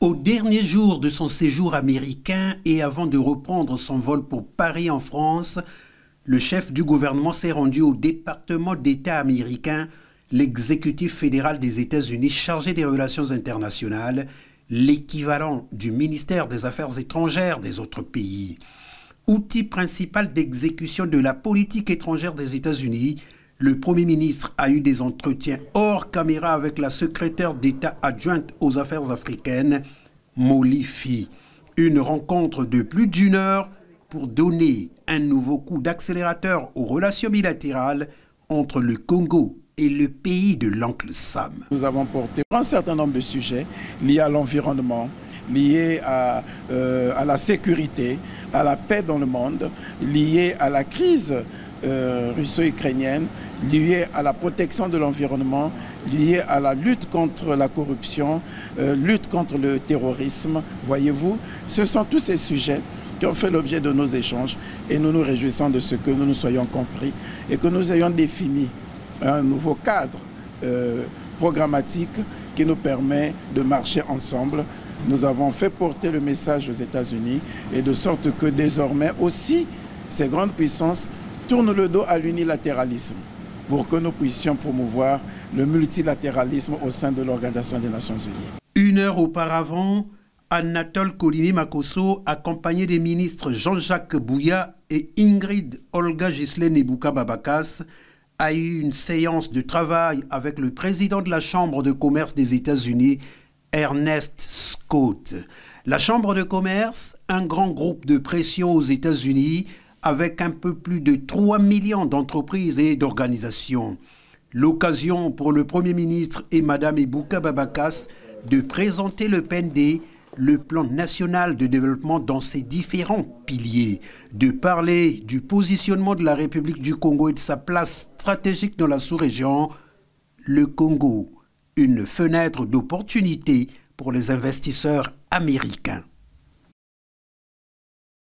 Au dernier jour de son séjour américain et avant de reprendre son vol pour Paris en France, le chef du gouvernement s'est rendu au département d'État américain, l'exécutif fédéral des États-Unis chargé des relations internationales, l'équivalent du ministère des Affaires étrangères des autres pays. Outil principal d'exécution de la politique étrangère des États-Unis, le Premier ministre a eu des entretiens hors caméra avec la secrétaire d'État adjointe aux affaires africaines, Molly Fee. Une rencontre de plus d'1 heure pour donner un nouveau coup d'accélérateur aux relations bilatérales entre le Congo et le pays de l'oncle Sam. Nous avons porté un certain nombre de sujets liés à l'environnement, liés à la sécurité, à la paix dans le monde, liés à la crise russo-ukrainienne, liés à la protection de l'environnement, liés à la lutte contre la corruption, lutte contre le terrorisme. Voyez-vous, ce sont tous ces sujets qui ont fait l'objet de nos échanges et nous nous réjouissons de ce que nous nous soyons compris et que nous ayons défini un nouveau cadre programmatique qui nous permet de marcher ensemble. Nous avons fait porter le message aux États-Unis et de sorte que désormais aussi ces grandes puissances tournent le dos à l'unilatéralisme pour que nous puissions promouvoir le multilatéralisme au sein de l'Organisation des Nations Unies. 1 heure auparavant, Anatole Kolini-Makosso, accompagné des ministres Jean-Jacques Bouya et Ingrid Olga Ghislaine Ebouka-Babakas, a eu une séance de travail avec le président de la Chambre de commerce des États-Unis, Ernest Scott. La Chambre de commerce, un grand groupe de pression aux États-Unis, avec un peu plus de 3 millions d'entreprises et d'organisations. L'occasion pour le Premier ministre et Mme Ebouka-Babakas de présenter le PND, le plan national de développement dans ses différents piliers, de parler du positionnement de la République du Congo et de sa place stratégique dans la sous-région, le Congo, une fenêtre d'opportunité pour les investisseurs américains.